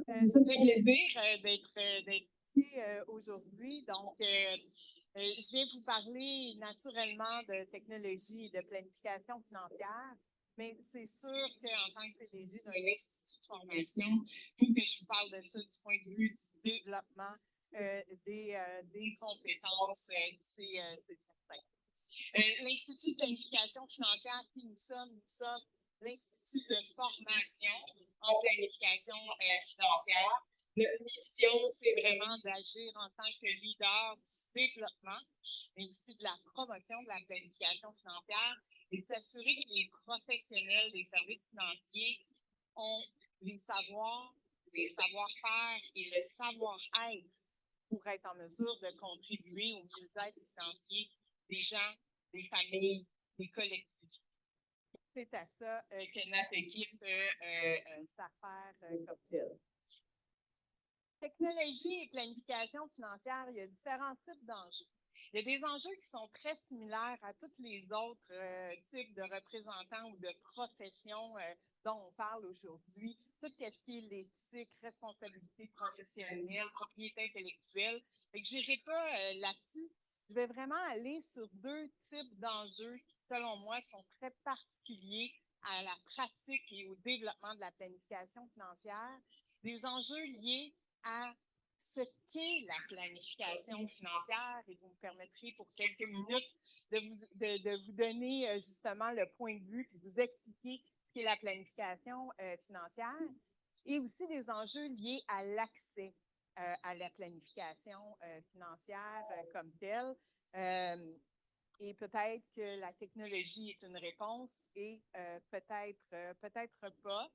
Ça me fait plaisir d'être ici aujourd'hui. Donc, je vais vous parler naturellement de technologie et de planification financière, mais c'est sûr qu'en tant que PDG d'un institut de formation, il faut que je vous parle de ça du point de vue du développement des compétences. C'est certain. L'Institut de planification financière, qui nous sommes l'Institut de formation en planification financière. Notre mission, c'est vraiment d'agir en tant que leader du développement, mais aussi de la promotion de la planification financière et de s'assurer que les professionnels des services financiers ont les savoirs, les savoir-faire et le savoir-être pour être en mesure de contribuer au mieux-être financier des gens, des familles, des collectivités. C'est à ça que notre équipe s'affaire comme telle. Technologie et planification financière, il y a différents types d'enjeux. Il y a des enjeux qui sont très similaires à tous les autres types de représentants ou de professions dont on parle aujourd'hui. Tout ce qui est l'éthique, responsabilité professionnelle, propriété intellectuelle. Fait que je n'irai pas là-dessus. Je vais vraiment aller sur deux types d'enjeux qui, selon moi, sont très particuliers à la pratique et au développement de la planification financière. Des enjeux liés à ce qu'est la planification financière et vous me permettrez pour quelques minutes de vous donner justement le point de vue et vous expliquer ce qu'est la planification financière et aussi des enjeux liés à l'accès à la planification financière comme telle. Et peut-être que la technologie est une réponse et peut-être pas.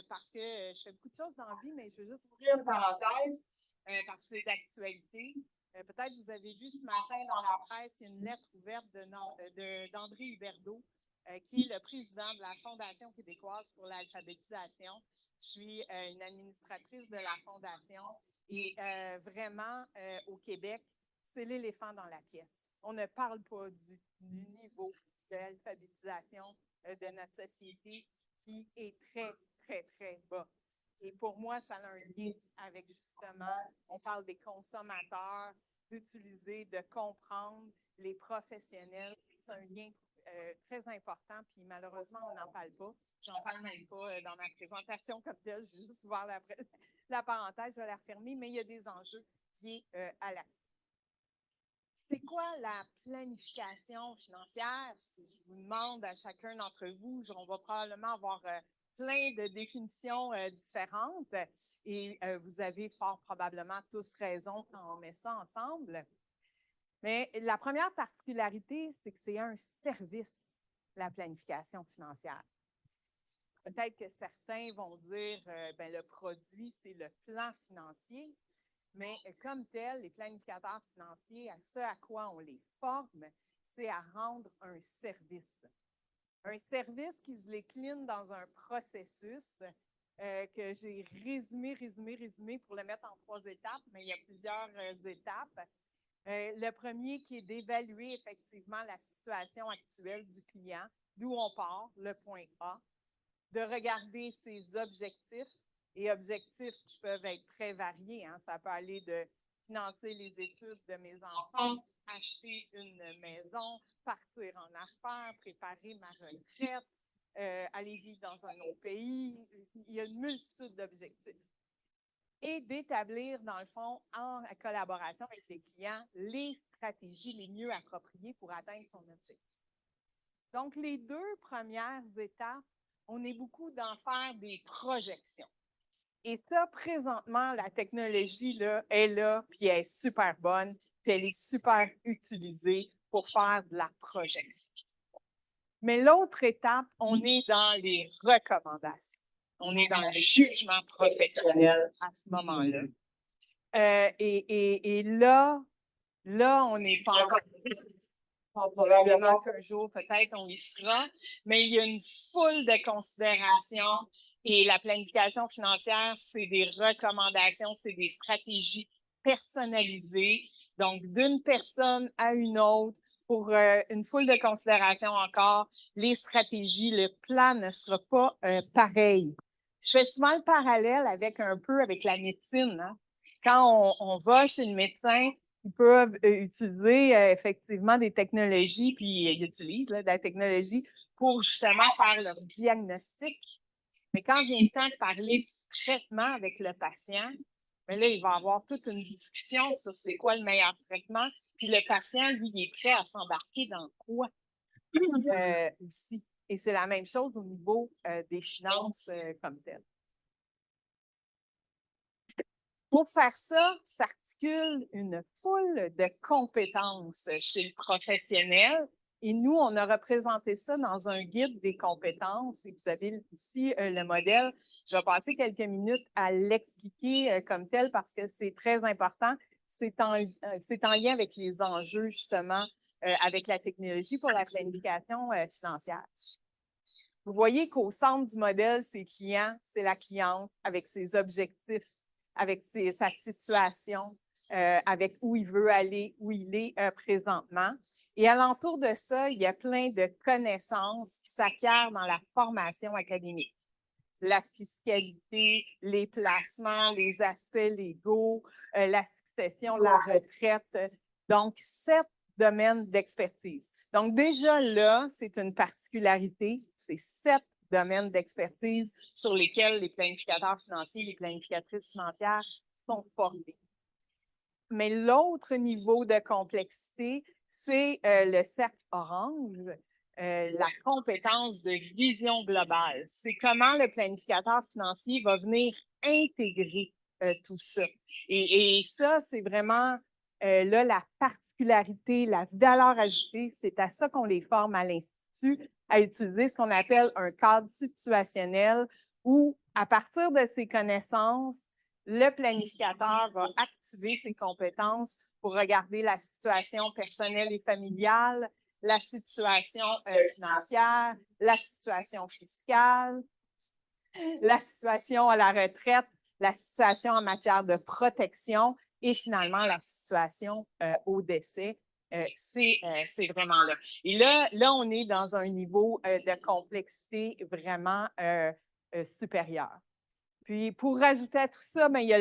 Parce que je fais beaucoup de choses dans la vie, mais je veux juste ouvrir une parenthèse parce que c'est d'actualité. Peut-être que vous avez vu ce matin dans la presse une lettre ouverte d'André Huberdeau, qui est le président de la Fondation québécoise pour l'alphabétisation. Je suis une administratrice de la Fondation et vraiment, au Québec, c'est l'éléphant dans la pièce. On ne parle pas du niveau de l'alphabétisation de notre société qui est très, très, très bas. Et pour moi, ça a un lien avec justement, on parle des consommateurs, d'utiliser, de comprendre les professionnels. C'est un lien très important, puis malheureusement, on n'en parle pas. J'en parle même pas dans ma présentation comme telle. J'ai juste ouvert la parenthèse, je vais la refermer, mais il y a des enjeux liés à l'accès. C'est quoi la planification financière? Si je vous demande à chacun d'entre vous, on va probablement avoir plein de définitions différentes et vous avez fort probablement tous raison quand on met ça ensemble. Mais la première particularité, c'est que c'est un service, la planification financière. Peut-être que certains vont dire le produit, c'est le plan financier. Mais comme tel, les planificateurs financiers, ce à quoi on les forme, c'est à rendre un service. Un service qui se décline dans un processus que j'ai résumé pour le mettre en 3 étapes, mais il y a plusieurs étapes. Le premier qui est d'évaluer effectivement la situation actuelle du client, d'où on part, le point A, de regarder ses objectifs, et objectifs qui peuvent être très variés. Hein. Ça peut aller de financer les études de mes enfants, acheter une maison, partir en affaires, préparer ma retraite, aller vivre dans un autre pays. Il y a une multitude d'objectifs. Et d'établir, dans le fond, en collaboration avec les clients, les stratégies les mieux appropriées pour atteindre son objectif. Donc, les 2 premières étapes, on est beaucoup d'en faire des projections. Et ça, présentement, la technologie là, est là, puis elle est super bonne, puis elle est super utilisée pour faire de la projection. Mais l'autre étape, on est dans les recommandations. On est dans le jugement professionnel à ce moment-là. Et là, on n'est pas encore... Probablement qu'un jour, peut-être, on y sera, mais il y a une foule de considérations et la planification financière, c'est des recommandations, c'est des stratégies personnalisées, donc d'une personne à une autre pour une foule de considérations encore. Les stratégies, le plan ne sera pas pareil Je fais souvent le parallèle avec la médecine, hein. Quand on va chez le médecin, ils peuvent utiliser effectivement des technologies, puis ils utilisent de la technologie pour justement faire leur diagnostic. Mais quand vient le temps de parler du traitement avec le patient, mais là, il va avoir toute une discussion sur c'est quoi le meilleur traitement. Puis le patient, lui, il est prêt à s'embarquer dans quoi aussi. Et c'est la même chose au niveau des finances comme telles. Pour faire ça, s'articule une foule de compétences chez le professionnel. Et nous, on a représenté ça dans un guide des compétences. Et vous avez ici le modèle. Je vais passer quelques minutes à l'expliquer comme tel parce que c'est très important. C'est en lien avec les enjeux, justement, avec la technologie pour la planification financière. Vous voyez qu'au centre du modèle, c'est le client, c'est la cliente avec ses objectifs, avec sa situation, avec où il veut aller, où il est présentement. Et alentour de ça, il y a plein de connaissances qui s'acquièrent dans la formation académique. La fiscalité, les placements, les aspects légaux, la succession, la retraite. Donc, 7 domaines d'expertise. Donc, déjà là, c'est une particularité. C'est 7 domaines d'expertise sur lesquels les planificateurs financiers, les planificatrices financières sont formés. Mais l'autre niveau de complexité, c'est le cercle orange, la compétence de vision globale. C'est comment le planificateur financier va venir intégrer tout ça. Et ça, c'est vraiment là la particularité, la valeur ajoutée. C'est à ça qu'on les forme à l'Institut, à utiliser ce qu'on appelle un cadre situationnel où, à partir de ces connaissances, le planificateur va activer ses compétences pour regarder la situation personnelle et familiale, la situation financière, la situation fiscale, la situation à la retraite, la situation en matière de protection et finalement la situation au décès. C'est vraiment là. Et là, on est dans un niveau de complexité vraiment supérieur. Puis, pour rajouter à tout ça, bien, il y a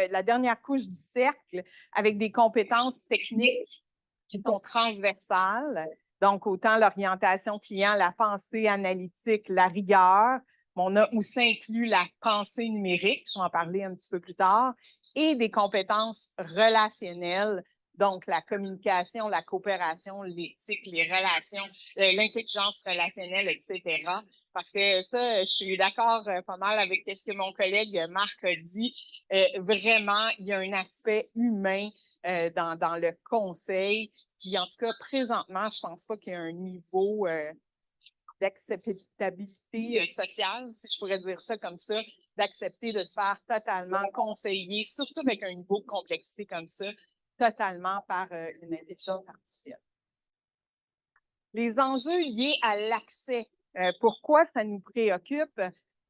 la dernière couche du cercle avec des compétences techniques qui sont transversales. Donc, autant l'orientation client, la pensée analytique, la rigueur. On a aussi inclus la pensée numérique, je vais en parler un petit peu plus tard, et des compétences relationnelles. Donc, la communication, la coopération, l'éthique, les relations, l'intelligence relationnelle, etc. Parce que ça, je suis d'accord pas mal avec ce que mon collègue Marc a dit. Vraiment, il y a un aspect humain dans le conseil qui, en tout cas, présentement, je pense pas qu'il y a un niveau d'acceptabilité sociale, si je pourrais dire ça comme ça, d'accepter de se faire totalement conseiller, surtout avec un niveau de complexité comme ça, totalement par une intelligence artificielle. Les enjeux liés à l'accès. Pourquoi ça nous préoccupe?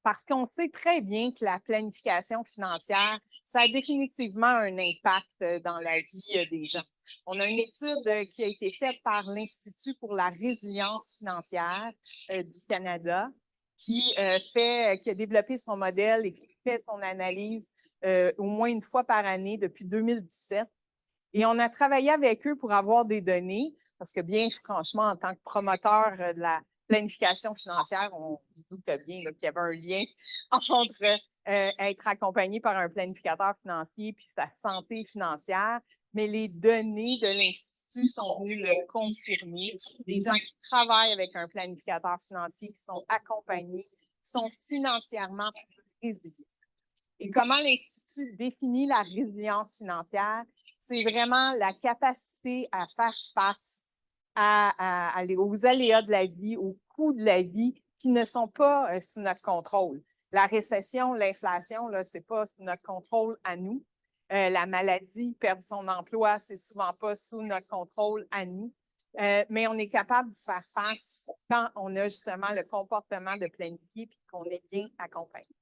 Parce qu'on sait très bien que la planification financière, ça a définitivement un impact dans la vie des gens. On a une étude qui a été faite par l'Institut pour la résilience financière du Canada qui a développé son modèle et qui fait son analyse au moins une fois par année depuis 2017. Et on a travaillé avec eux pour avoir des données, parce que bien franchement, en tant que promoteur de la planification financière, on se doute bien qu'il y avait un lien entre être accompagné par un planificateur financier puis sa santé financière. Mais les données de l'Institut sont venues le confirmer. Les gens qui travaillent avec un planificateur financier, qui sont accompagnés, sont financièrement résilients. Et comment l'Institut définit la résilience financière? C'est vraiment la capacité à faire face aux aléas de la vie, aux coûts de la vie qui ne sont pas sous notre contrôle. La récession, l'inflation, là, c'est pas sous notre contrôle à nous. La maladie, perdre son emploi, c'est souvent pas sous notre contrôle à nous. Mais on est capable de faire face quand on a justement le comportement de planifier et qu'on est bien accompagné.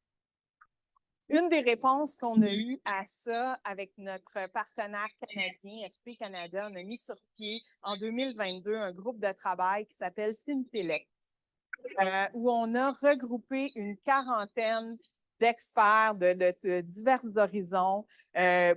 Une des réponses qu'on a eues à ça avec notre partenaire canadien, FP Canada, on a mis sur pied en 2022 un groupe de travail qui s'appelle FinTelect. où on a regroupé une quarantaine d'experts de divers horizons,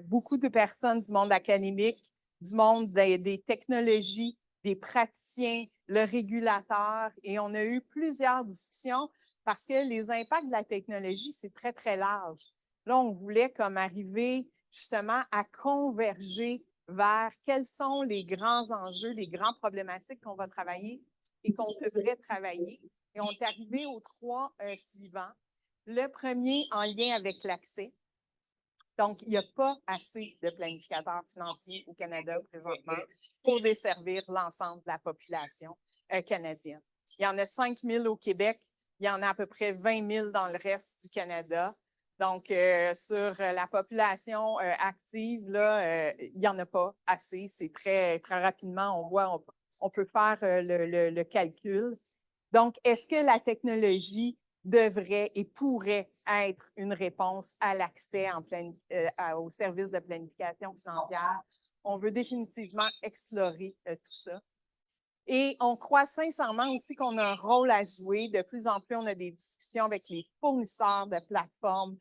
beaucoup de personnes du monde académique, du monde des technologies, des praticiens, le régulateur, et on a eu plusieurs discussions parce que les impacts de la technologie, c'est très, très large. Là, on voulait comme arriver justement à converger vers quels sont les grands enjeux, les grandes problématiques qu'on va travailler et qu'on devrait travailler. Et on est arrivé aux trois suivants. Le premier, en lien avec l'accès. Donc, il n'y a pas assez de planificateurs financiers au Canada présentement pour desservir l'ensemble de la population canadienne. Il y en a 5 000 au Québec. Il y en a à peu près 20 000 dans le reste du Canada. Donc, sur la population active, là, il n'y en a pas assez. C'est très, très rapidement, on voit, on peut faire le calcul. Donc, est-ce que la technologie devrait et pourrait être une réponse à l'accès aux services de planification financière? On veut définitivement explorer tout ça. Et on croit sincèrement aussi qu'on a un rôle à jouer. De plus en plus, on a des discussions avec les fournisseurs de plateformes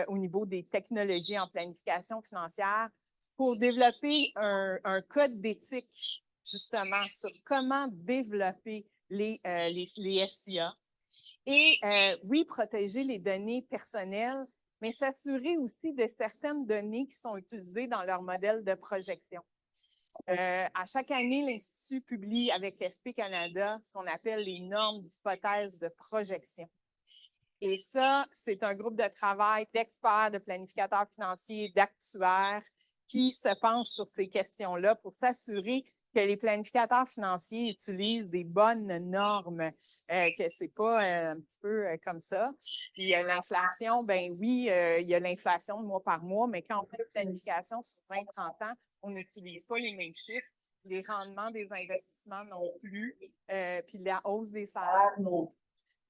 au niveau des technologies en planification financière pour développer un code d'éthique, justement, sur comment développer les SIA. Et oui, protéger les données personnelles, mais s'assurer aussi de certaines données qui sont utilisées dans leur modèle de projection. À chaque année, l'Institut publie avec FP Canada ce qu'on appelle les normes d'hypothèses de projection. Et ça, c'est un groupe de travail d'experts, de planificateurs financiers, d'actuaires qui se penchent sur ces questions-là pour s'assurer que les planificateurs financiers utilisent des bonnes normes, que c'est pas un petit peu comme ça. Puis l'inflation, ben oui, il y a l'inflation de mois par mois, mais quand on fait une planification sur 20-30 ans, on n'utilise pas les mêmes chiffres. Les rendements des investissements non plus, puis la hausse des salaires non plus.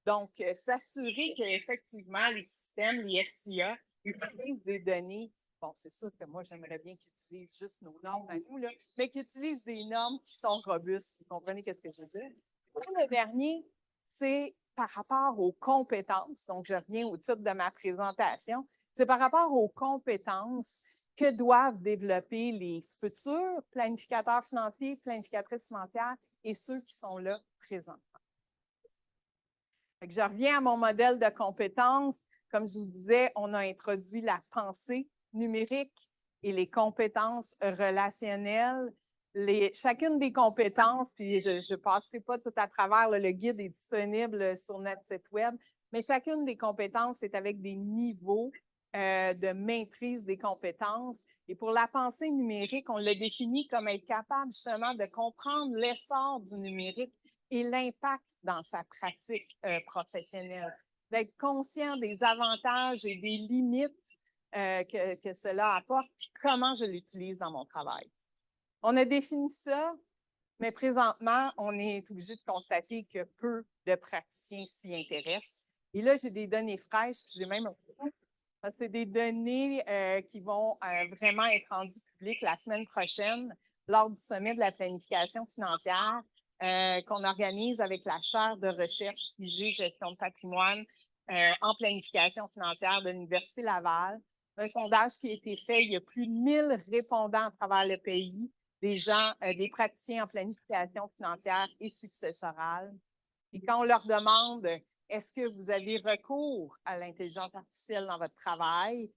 Donc, s'assurer qu'effectivement, les systèmes, les SIA, utilisent des données. Bon, c'est sûr que moi, j'aimerais bien qu'ils utilisent juste nos normes à nous, là, mais qu'ils utilisent des normes qui sont robustes. Vous comprenez ce que je veux dire? Et le dernier, c'est par rapport aux compétences. Donc, je reviens au titre de ma présentation. C'est par rapport aux compétences que doivent développer les futurs planificateurs financiers, planificatrices financières et ceux qui sont là présents. Je reviens à mon modèle de compétences. Comme je vous disais, on a introduit la pensée numérique et les compétences relationnelles. Chacune des compétences, puis je ne passerai pas tout à travers, le guide est disponible sur notre site web, mais chacune des compétences est avec des niveaux de maîtrise des compétences. Et pour la pensée numérique, on l'a défini comme être capable justement de comprendre l'essor du numérique et l'impact dans sa pratique professionnelle, d'être conscient des avantages et des limites que cela apporte, puis comment je l'utilise dans mon travail. On a défini ça, mais présentement, on est obligé de constater que peu de praticiens s'y intéressent. Et là, j'ai des données fraîches, puis j'ai même c'est des données qui vont vraiment être rendues publiques la semaine prochaine lors du sommet de la planification financière qu'on organise avec la chaire de recherche IG Gestion de patrimoine en planification financière de l'Université Laval. Un sondage qui a été fait, il y a plus de 1000 répondants à travers le pays, des gens, des praticiens en planification financière et successorale. Et quand on leur demande est-ce que vous avez recours à l'intelligence artificielle dans votre travail?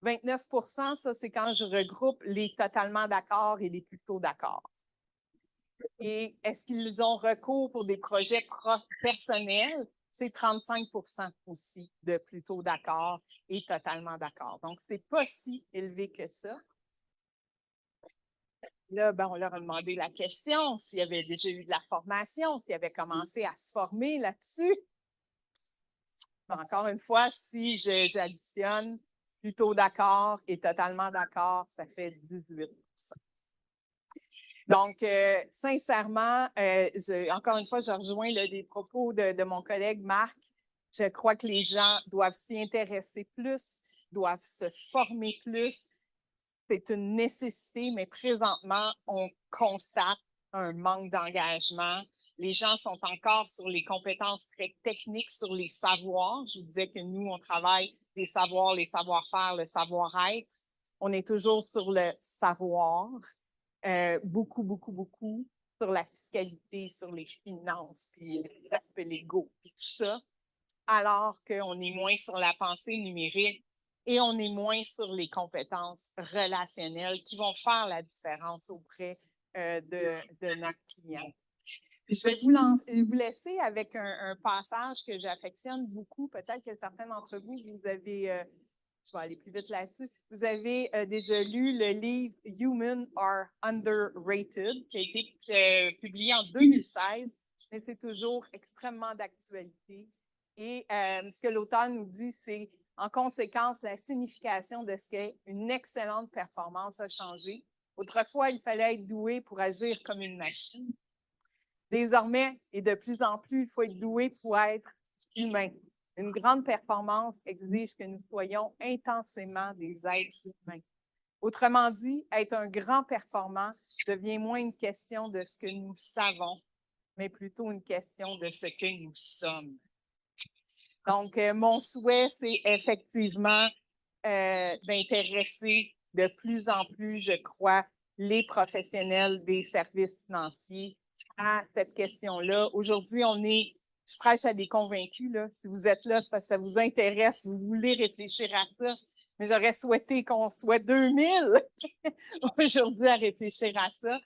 29 ça, c'est quand je regroupe les totalement d'accord et les plutôt d'accord. Et est-ce qu'ils ont recours pour des projets personnels? C'est 35 aussi de plutôt d'accord et totalement d'accord. Donc, c'est pas si élevé que ça. Là, ben, on leur a demandé la question, s'il y avait déjà eu de la formation, s'ils avaient commencé à se former là-dessus. Encore une fois, si j'additionne plutôt d'accord et totalement d'accord, ça fait 18 Donc, sincèrement, encore une fois, je rejoins les propos de mon collègue Marc. Je crois que les gens doivent s'y intéresser plus, doivent se former plus. C'est une nécessité, mais présentement, on constate un manque d'engagement Les gens sont encore sur les compétences très techniques, sur les savoirs. Je vous disais que nous, on travaille les savoirs, les savoir-faire, le savoir-être. On est toujours sur le savoir, beaucoup, beaucoup, beaucoup sur la fiscalité, sur les finances, puis les aspects légaux, puis tout ça, alors qu'on est moins sur la pensée numérique et on est moins sur les compétences relationnelles qui vont faire la différence auprès de notre client. Puis je vais vous laisser avec un passage que j'affectionne beaucoup. Peut-être que certains d'entre vous, vous avez, je vais aller plus vite là-dessus, vous avez déjà lu le livre Humans are Underrated, qui a été publié en 2016, mais c'est toujours extrêmement d'actualité. Et ce que l'auteur nous dit, c'est en conséquence, la signification de ce qu'est une excellente performance a changé. Autrefois, il fallait être doué pour agir comme une machine. Désormais, et de plus en plus, il faut être doué pour être humain. Une grande performance exige que nous soyons intensément des êtres humains. Autrement dit, être un grand performant devient moins une question de ce que nous savons, mais plutôt une question de ce que nous sommes. Donc, mon souhait, c'est effectivement d'intéresser de plus en plus, je crois, les professionnels des services financiers à cette question-là. Aujourd'hui, je prêche à des convaincus, là. Si vous êtes là, c'est parce que ça vous intéresse, vous voulez réfléchir à ça. Mais j'aurais souhaité qu'on soit 2000 aujourd'hui à réfléchir à ça.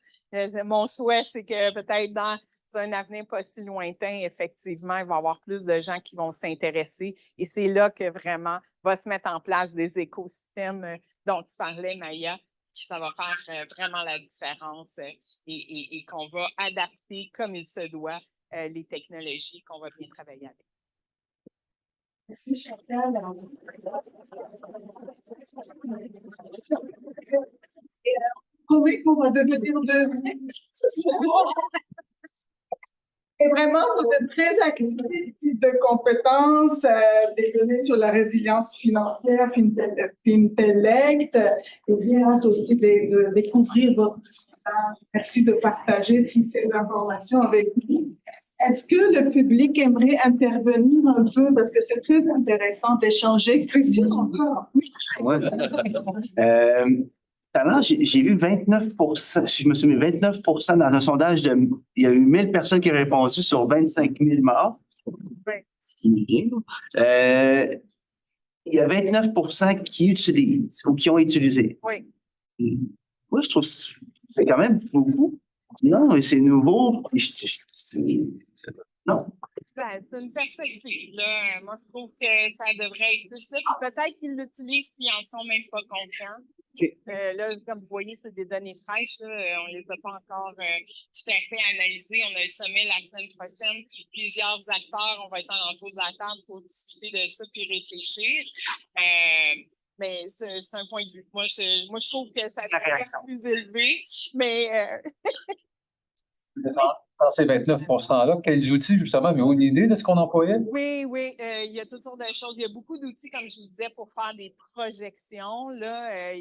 Mon souhait, c'est que peut-être dans un avenir pas si lointain, effectivement, il va y avoir plus de gens qui vont s'intéresser. Et c'est là que vraiment va se mettre en place des écosystèmes dont tu parlais, Maya, ça va faire vraiment la différence et qu'on va adapter comme il se doit les technologies qu'on va bien travailler avec. Merci, Chantal. Promis qu'on va devenir de... Et vraiment, vous êtes très actifs de compétences, des données sur la résilience financière, Fintellect, et bien hâte aussi de découvrir votre message. Merci de partager toutes ces informations avec nous. Est-ce que le public aimerait intervenir un peu, parce que c'est très intéressant d'échanger. Christian, encore. Ouais. Talent, j'ai vu 29%, si je me souviens, 29% dans un sondage il y a eu 1000 personnes qui ont répondu sur 25 000 morts. Ce qui est bien. Il y a 29% qui utilisent ou qui ont utilisé. Oui. Moi, je trouve que c'est quand même beaucoup. Non, mais c'est nouveau. Non. Ben, c'est une perspective. Là. Moi, je trouve que ça devrait être plus là. Puis peut-être qu'ils l'utilisent et ils en sont même pas conscients. Okay. Là, comme vous voyez, c'est des données fraîches. Là. On les a pas encore tout à fait analysées. On a le sommet la semaine prochaine. Plusieurs acteurs, on va être en entour de la table pour discuter de ça puis réfléchir. Mais c'est un point de vue. Moi, je trouve que ça devrait être plus élevé. Mais dans ces 29%-là, quels outils, justement, avez-vous une idée de ce qu'on employait? Oui, il y a toutes sortes de choses. Il y a beaucoup d'outils, comme je vous disais, pour faire des projections. Là,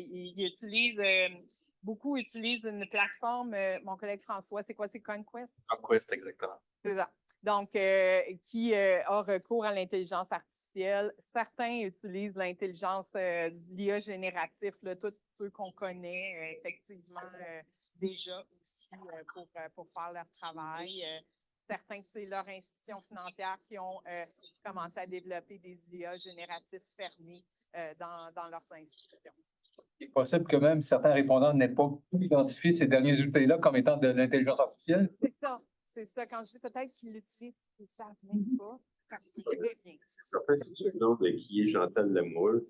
beaucoup utilisent une plateforme, mon collègue François, c'est quoi, c'est Conquest? Conquest, exactement. C'est ça. Donc, qui a recours à l'intelligence artificielle. Certains utilisent l'intelligence l'IA génératif, là, tous ceux qu'on connaît effectivement déjà aussi pour faire leur travail. Certains, c'est leur institution financière qui ont commencé à développer des IA génératifs fermés dans leurs institutions. Il est possible que même certains répondants n'aient pas identifié ces derniers outils-là comme étant de l'intelligence artificielle? C'est ça. Quand je dis peut-être qu'ils l'utilisent, ils ne savent même pas. C'est certain, si tu demandes de qui est Chantal Lamoureux,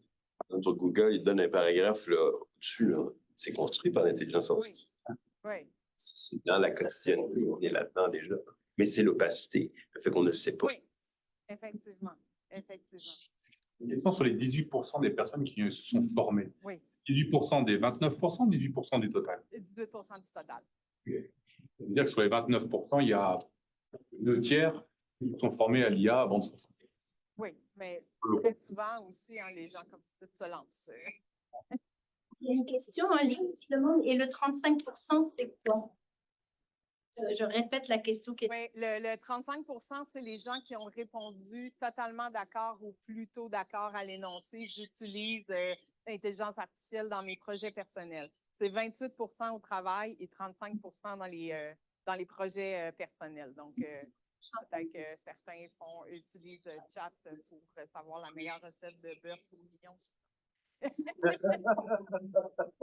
sur Google, il te donne un paragraphe là, au-dessus. Là. C'est construit par l'intelligence artificielle. Oui. C'est dans la quotidienneté, on est là-dedans déjà. Mais c'est l'opacité, le fait qu'on ne sait pas. Oui, effectivement. Une question sur les 18% des personnes qui se sont formées. Oui. 18% des 29%, 18% du total. 18% du total. Okay. Ça veut dire que sur les 29%, il y a 2/3 qui sont formés à l'IA avant de se former. Oui, mais très souvent aussi, hein, les gens comme ça se lancent. Il y a une question en ligne qui demande, et le 35%, c'est quoi? Je répète la question qui est Oui, le 35 c'est les gens qui ont répondu totalement d'accord ou plutôt d'accord à l'énoncé. J'utilise l'intelligence artificielle dans mes projets personnels. C'est 28 au travail et 35 dans les projets personnels. Donc, peut-être que certains utilisent chat pour savoir la meilleure recette de bœuf ou million.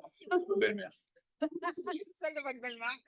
Merci beaucoup. Belle-mère. C'est celle de votre belle-mère.